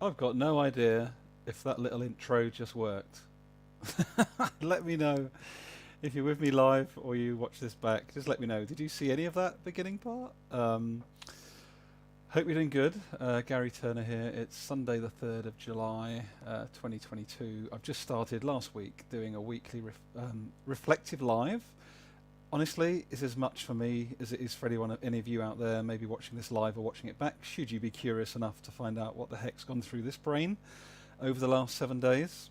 I've got no idea if that little intro just worked. Let me know if you're with me live or you watch this back. Just let me know. Did you see any of that beginning part? Hope you're doing good. Gary Turner here. It's Sunday the 3rd of July 2022. I've just started last week doing a weekly reflective live. Honestly, it's as much for me as it is for any of you out there maybe watching this live or watching it back, should you be curious enough to find out what the heck's gone through this brain over the last 7 days.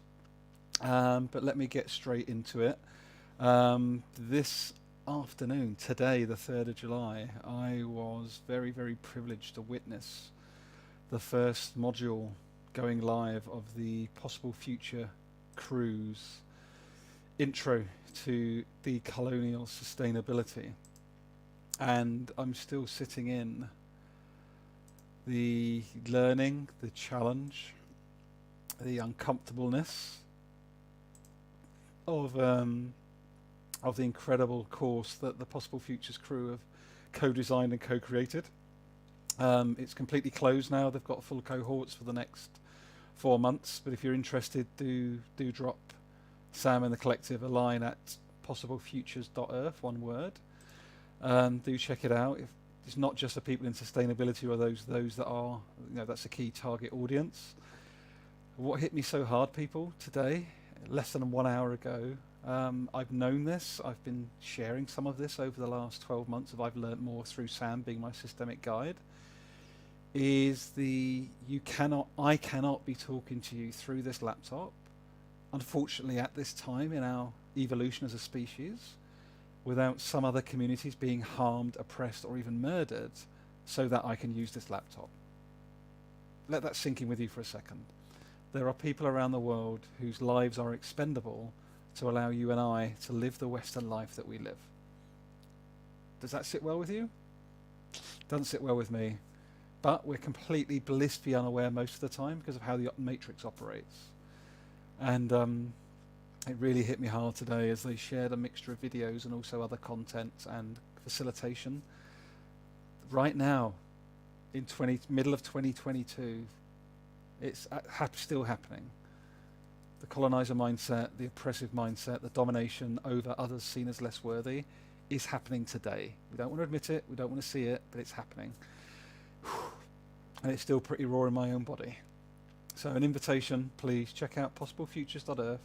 But let me get straight into it. This afternoon, today, the 3rd of July, I was very, very privileged to witness the first module going live of the Possible Future cruise intro to decolonial sustainability. And I'm still sitting in the learning, the challenge, the uncomfortableness of the incredible course that the Possible Futures crew have co-designed and co-created. It's completely closed now. They've got full cohorts for the next 4 months. But if you're interested, do drop Sam and the collective a line at possiblefutures.earth, one word. Do check it out. If it's not just the people in sustainability or those that are, that's a key target audience. What hit me so hard, people, today, less than 1 hour ago, I've known this. I've been sharing some of this over the last 12 months. I've learned more through Sam being my systemic guide. I cannot be talking to you through this laptop, unfortunately, at this time in our evolution as a species, without some other communities being harmed, oppressed, or even murdered, so that I can use this laptop. Let that sink in with you for a second. There are people around the world whose lives are expendable to allow you and I to live the Western life that we live. Does that sit well with you? Doesn't sit well with me. But we're completely blissfully unaware most of the time because of how the matrix operates. And it really hit me hard today as they shared a mixture of videos and also other content and facilitation. Right now, in middle of 2022, it's still happening. The colonizer mindset, the oppressive mindset, the domination over others seen as less worthy is happening today. We don't want to admit it, we don't want to see it, but it's happening. And it's still pretty raw in my own body. So an invitation, please check out possiblefutures.earth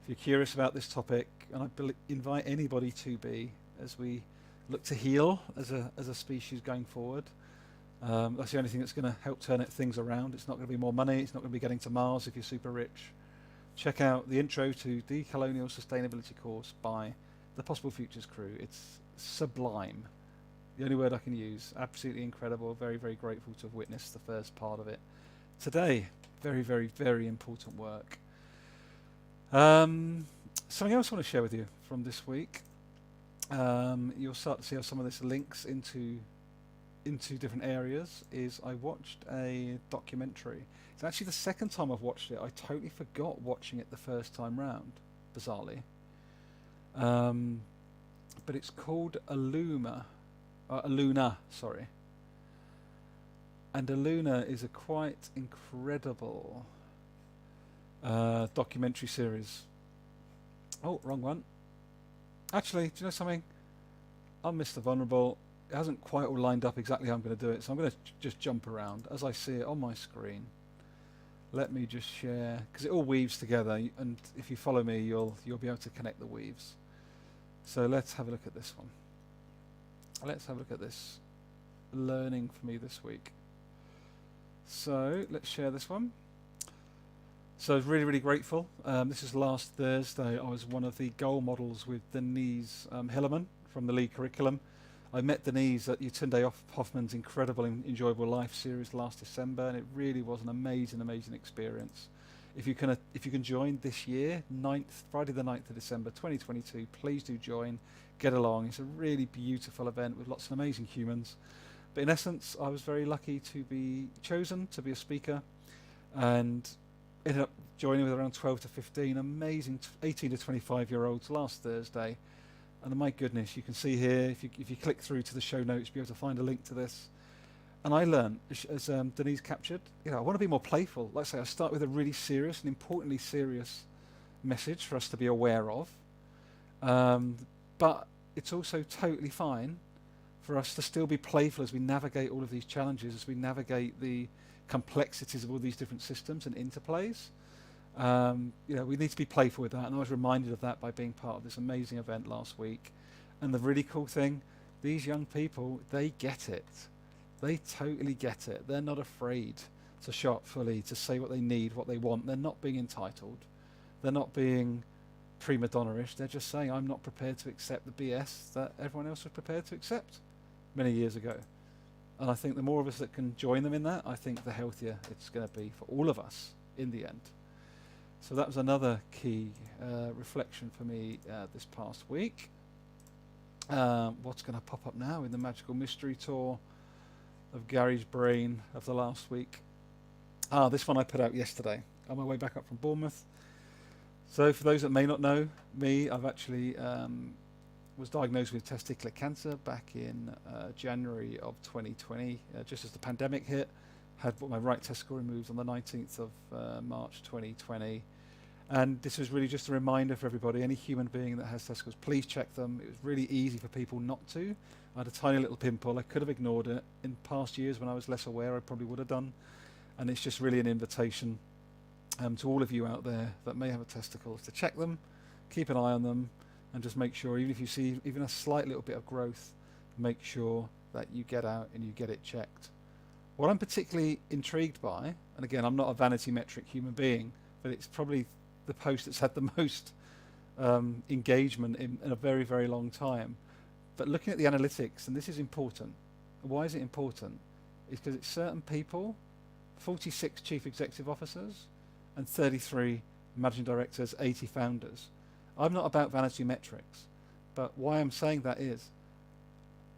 if you're curious about this topic, and I invite anybody to be, as we look to heal as a species going forward. That's the only thing that's going to help turn things around. It's not going to be more money, it's not going to be getting to Mars if you're super rich. Check out the intro to Decolonial Sustainability course by the Possible Futures crew. It's sublime. The only word I can use. Absolutely incredible. Very, very grateful to have witnessed the first part of it today. Very, very, very important work. Something else I want to share with you from this week. You'll start to see how some of this links into different areas. Is I watched a documentary. It's actually the second time I've watched it. I totally forgot watching it the first time round, bizarrely. But it's called Aluna, sorry. And Aluna is a quite incredible documentary series. Oh, wrong one. Actually, do you know something? I'm Mr. Vulnerable. It hasn't quite all lined up exactly how I'm going to do it, so I'm going to just jump around as I see it on my screen. Let me just share, because it all weaves together, and if you follow me, you'll be able to connect the weaves. So let's have a look at this one. Let's have a look at this learning for me this week. So let's share this one. So I was really, really grateful. This is last Thursday. I was one of the goal models with Denise Hillerman from the Lead Curriculum. I met Denise at Yetunde Hoffman's incredible Enjoyable Life series last December, and it really was an amazing, amazing experience. If you can join this year, Friday the 9th of December 2022, please do join, get along. It's a really beautiful event with lots of amazing humans. But in essence, I was very lucky to be chosen to be a speaker, and ended up joining with around 12 to 15 amazing 18 to 25-year-olds last Thursday. And my goodness, you can see here, if you click through to the show notes, you'll be able to find a link to this. And I learned, as Denise captured, I want to be more playful. Like I say, I start with a really serious and importantly serious message for us to be aware of. But it's also totally fine for us to still be playful as we navigate all of these challenges, as we navigate the complexities of all these different systems and interplays. We need to be playful with that, and I was reminded of that by being part of this amazing event last week. And the really cool thing, these young people, they get it. They totally get it. They're not afraid to show up fully, to say what they need, what they want. They're not being entitled. They're not being prima donna-ish. They're just saying, I'm not prepared to accept the BS that everyone else was prepared to accept many years ago. And I think the more of us that can join them in that, I think the healthier it's going to be for all of us in the end. So that was another key reflection for me this past week. What's going to pop up now in the Magical Mystery Tour of Garry's brain of the last week? This one I put out yesterday on my way back up from Bournemouth. So for those that may not know me, I've actually was diagnosed with testicular cancer back in January of 2020, just as the pandemic hit. Had my right testicle removed on the 19th of March 2020. And this was really just a reminder for everybody, any human being that has testicles, please check them. It was really easy for people not to. I had a tiny little pimple. I could have ignored it. In past years when I was less aware, I probably would have done. And it's just really an invitation to all of you out there that may have a testicle to check them, keep an eye on them, and just make sure, even if you see even a slight little bit of growth, make sure that you get out and you get it checked. What I'm particularly intrigued by, and again, I'm not a vanity metric human being, but it's probably the post that's had the most engagement in a very, very long time. But looking at the analytics, and this is important. Why is it important? It's because it's certain people, 46 chief executive officers, and 33 managing directors, 80 founders. I'm not about vanity metrics, but why I'm saying that is,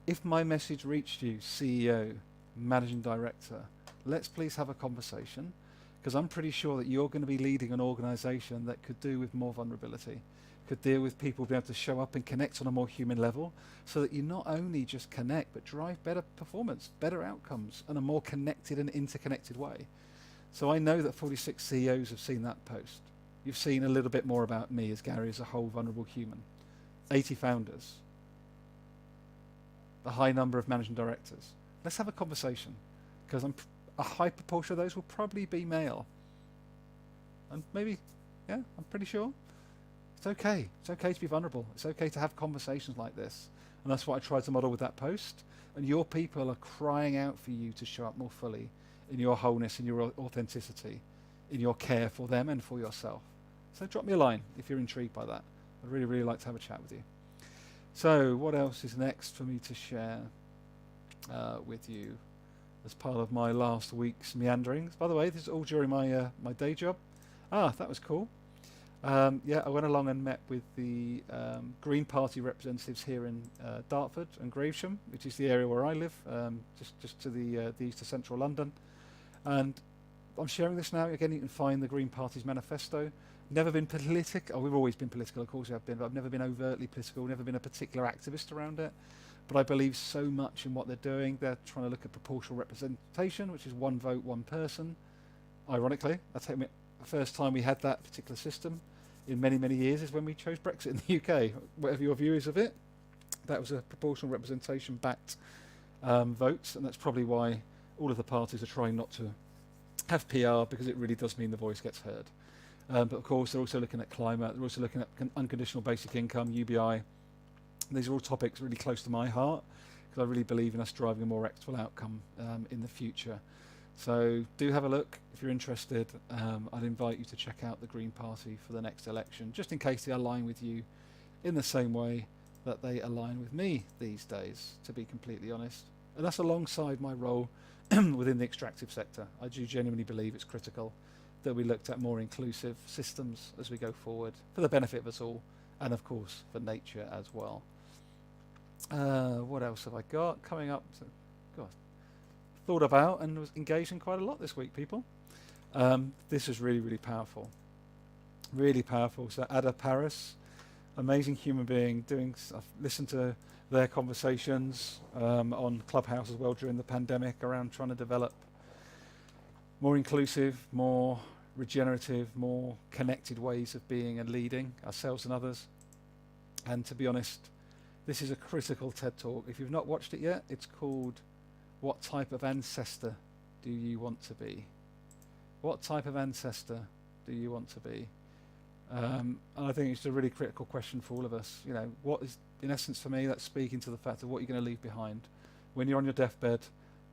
if my message reached you, CEO, managing director, let's please have a conversation, because I'm pretty sure that you're going to be leading an organization that could do with more vulnerability, could deal with people being able to show up and connect on a more human level, so that you not only just connect, but drive better performance, better outcomes, in a more connected and interconnected way. So I know that 46 CEOs have seen that post. You've seen a little bit more about me as Garry as a whole vulnerable human. 80 founders. A high number of managing directors. Let's have a conversation, because a high proportion of those will probably be male. And maybe, I'm pretty sure. It's okay. It's okay to be vulnerable. It's okay to have conversations like this. And that's what I tried to model with that post. And your people are crying out for you to show up more fully in your wholeness, in your authenticity, in your care for them and for yourself. So drop me a line if you're intrigued by that. I'd really, really like to have a chat with you. So what else is next for me to share with you as part of my last week's meanderings? By the way, this is all during my my day job. That was cool. I went along and met with the Green Party representatives here in Dartford and Gravesham, which is the area where I live, just to the east of central London. And I'm sharing this now. Again, you can find the Green Party's manifesto. Never been political. We've always been political, of course we have been, but I've never been overtly political, never been a particular activist around it. But I believe so much in what they're doing. They're trying to look at proportional representation, which is one vote, one person. Ironically, the first time we had that particular system in many, many years is when we chose Brexit in the UK. Whatever your view is of it, that was a proportional representation backed vote, and that's probably why all of the parties are trying not to have PR, because it really does mean the voice gets heard. But of course, they're also looking at climate. They're also looking at unconditional basic income, UBI. These are all topics really close to my heart, because I really believe in us driving a more equitable outcome in the future. So do have a look if you're interested. I'd invite you to check out the Green Party for the next election, just in case they align with you in the same way that they align with me these days, to be completely honest. And that's alongside my role within the extractive sector. I do genuinely believe it's critical that we looked at more inclusive systems as we go forward, for the benefit of us all, and of course for nature as well. What else have I got coming up? Thought about and was engaged in quite a lot this week, people. This is really, really powerful. Really powerful. So Ada Paris, amazing human being I've listened to their conversations on Clubhouse as well during the pandemic around trying to develop more inclusive, more regenerative, more connected ways of being and leading ourselves and others. And to be honest, this is a critical TED Talk. If you've not watched it yet, it's called What Type of Ancestor Do You Want to Be? What type of ancestor do you want to be? And I think it's a really critical question for all of us. You know, what is, in essence for me, that's speaking to the fact of what you're going to leave behind. When you're on your deathbed,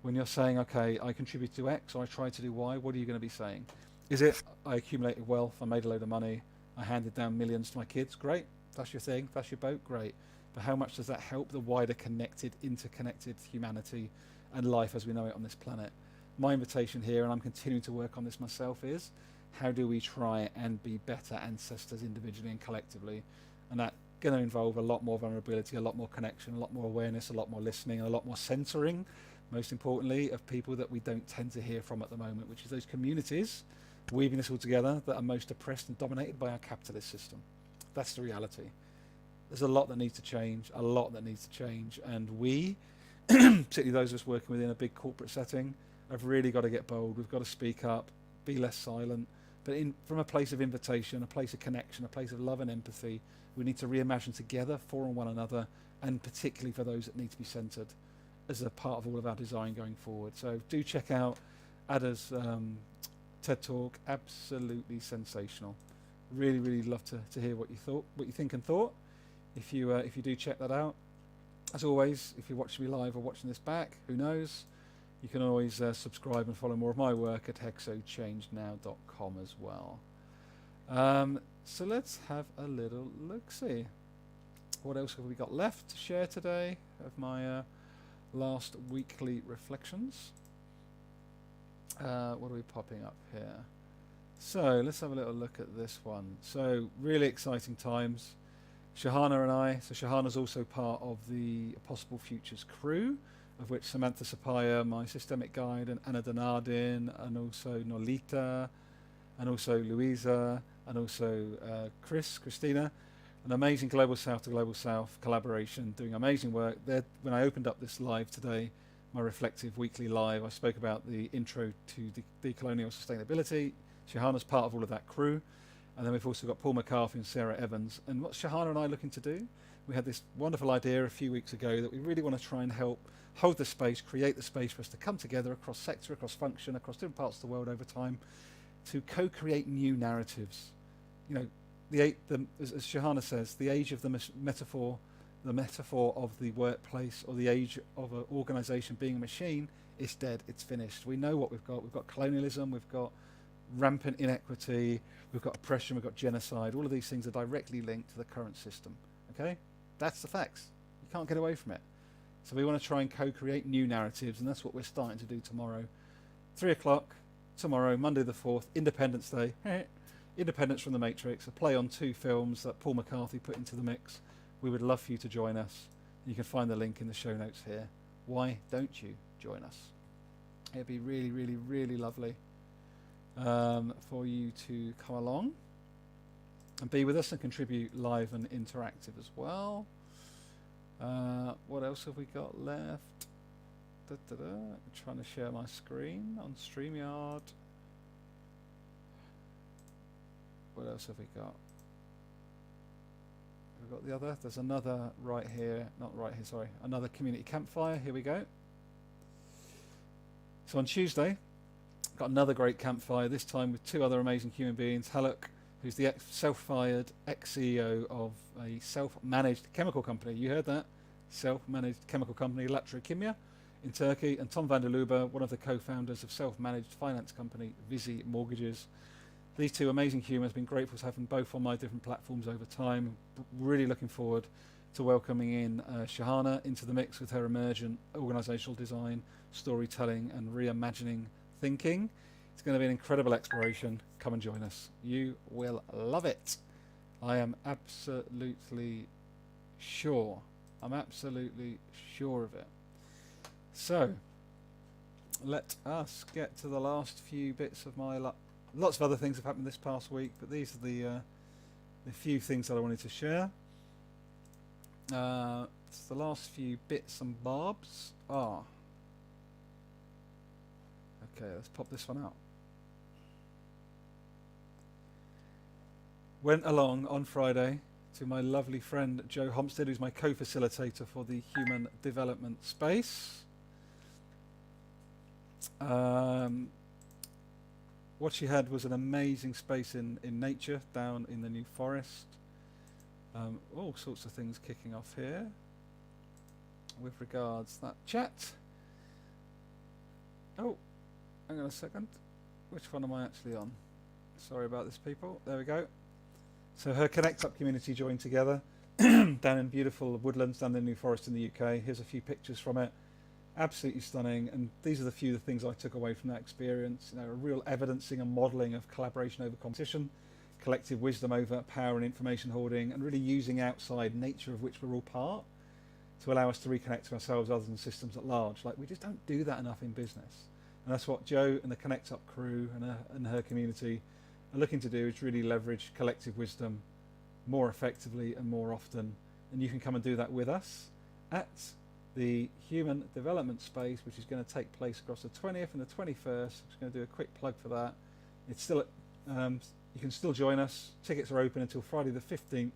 when you're saying, okay, I contribute to X or I tried to do Y, what are you going to be saying? Is it, I accumulated wealth, I made a load of money, I handed down millions to my kids? Great, that's your thing, that's your boat, great. But how much does that help the wider connected, interconnected humanity and life as we know it on this planet? My invitation here, and I'm continuing to work on this myself, is how do we try and be better ancestors individually and collectively? And that's going to involve a lot more vulnerability, a lot more connection, a lot more awareness, a lot more listening, and a lot more centering, most importantly, of people that we don't tend to hear from at the moment, which is those communities weaving this all together that are most oppressed and dominated by our capitalist system. That's the reality. There's a lot that needs to change, and we, particularly those of us working within a big corporate setting, have really got to get bold. We've got to speak up, be less silent, but from a place of invitation, a place of connection, a place of love and empathy. We need to reimagine together for one another, and particularly for those that need to be centred as a part of all of our design going forward. So do check out Ada's TED Talk, absolutely sensational. Really, really love to hear what you think and thought. If you do check that out, as always, if you're watching me live or watching this back, who knows, you can always subscribe and follow more of my work at hexochangenow.com as well. So let's have a little look-see. What else have we got left to share today of my last weekly reflections? What are we popping up here? So let's have a little look at this one. So really exciting times. Shahana and I, so Shahana's also part of the Possible Futures crew, of which Samantha Sapaya, my systemic guide, and Anna Donardin, and also Nolita, and also Louisa, and also Christina, an amazing Global South to Global South collaboration, doing amazing work. When I opened up this live today, my reflective weekly live, I spoke about the intro to decolonial sustainability. Shahana's part of all of that crew. And then we've also got Paul McCarthy and Sarah Evans. And what's Shahana and I looking to do? We had this wonderful idea a few weeks ago that we really want to try and help hold the space, create the space for us to come together across sector, across function, across different parts of the world over time, to co-create new narratives. You know, as Shahana says, the age of the metaphor of the workplace, or the age of an organisation being a machine, is dead. It's finished. We know what we've got. We've got colonialism. We've got rampant inequity, we've got oppression, we've got genocide. All of these things are directly linked to the current system. Okay? That's the facts. You can't get away from it. So we want to try and co-create new narratives, and that's what we're starting to do tomorrow. 3 o'clock tomorrow, Monday the 4th, Independence Day. Independence from the Matrix, a play on 2 films that Paul McCarthy put into the mix. We would love for you to join us. You can find the link in the show notes here. Why don't you join us? It'd be really, really, really lovely for you to come along and be with us and contribute live and interactive as well. What else have we got left? I'm trying to share my screen on StreamYard. What else have we got? We've got the other. There's another right here. Not right here, sorry. Another community campfire. Here we go. So on Tuesday, got another great campfire, this time with 2 other amazing human beings. Haluk, who's the self-fired ex-CEO of a self-managed chemical company. You heard that? Self-managed chemical company, Latrokimya, in Turkey. And Tom van der Lubbe, one of the co-founders of self-managed finance company, Visi Mortgages. These 2 amazing humans, been grateful to have them both on my different platforms over time. Really looking forward to welcoming in Shahana into the mix with her emergent organisational design, storytelling and reimagining thinking. It's going to be an incredible exploration. Come and join us. You will love it. I am absolutely sure. I'm absolutely sure of it. So, let us get to the last few bits of my lots of other things have happened this past week, but these are the few things that I wanted to share. It's the last few bits and bobs. Okay, let's pop this one out. Went along on Friday to my lovely friend Joe Homstead, who's my co-facilitator for the human development space. What she had was an amazing space in nature down in the New Forest. All sorts of things kicking off here with regards to that chat. Oh, hang on a second. Which one am I actually on? Sorry about this, people. There we go. So her Connect Up community joined together down in beautiful woodlands down in the New Forest in the UK. Here's a few pictures from it. Absolutely stunning, and these are the few things I took away from that experience. A real evidencing and modelling of collaboration over competition, collective wisdom over power and information hoarding, and really using outside nature of which we're all part to allow us to reconnect to ourselves, others, and systems at large. Like, we just don't do that enough in business, and that's what Joe and the Connect Up crew and her community are looking to do, is really leverage collective wisdom more effectively and more often. And you can come and do that with us at the Human Development Space, which is going to take place across the 20th and the 21st. I'm just going to do a quick plug for that. It's still, you can still join us. Tickets are open until Friday the 15th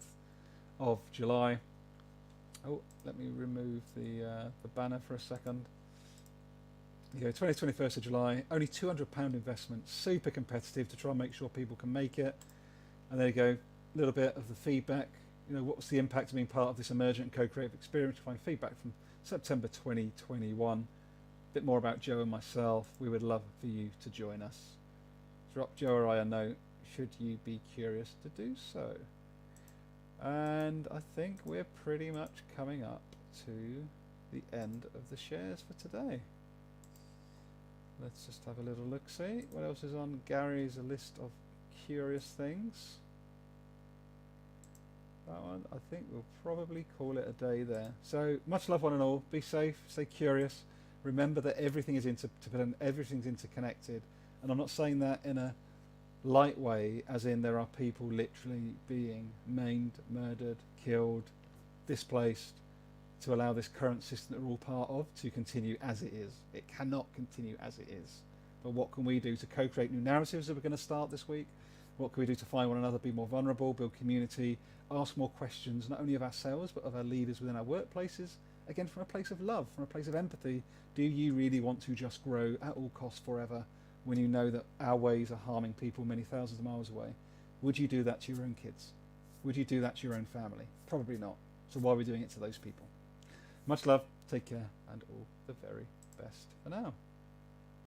of July. Oh, let me remove the banner for a second. You go, 20th, 21st of July, only £200 investment, super competitive to try and make sure people can make it. And there you go, a little bit of the feedback. What was the impact of being part of this emergent co-creative experience? To find feedback from September 2021. A bit more about Joe and myself. We would love for you to join us. Drop Joe or I a note should you be curious to do so. And I think we're pretty much coming up to the end of the shares for today. Let's just have a little look-see. What else is on Gary's list of curious things? That one, I think we'll probably call it a day there. So much love, one and all. Be safe, stay curious. Remember that everything is everything's interconnected. And I'm not saying that in a light way, as in there are people literally being maimed, murdered, killed, displaced, to allow this current system that we're all part of to continue as it is. It cannot continue as it is. But what can we do to co-create new narratives that we're going to start this week? What can we do to find one another, be more vulnerable, build community, ask more questions, not only of ourselves, but of our leaders within our workplaces? Again, from a place of love, from a place of empathy. Do you really want to just grow at all costs forever when you know that our ways are harming people many thousands of miles away? Would you do that to your own kids? Would you do that to your own family? Probably not. So why are we doing it to those people? Much love, take care, and all the very best for now.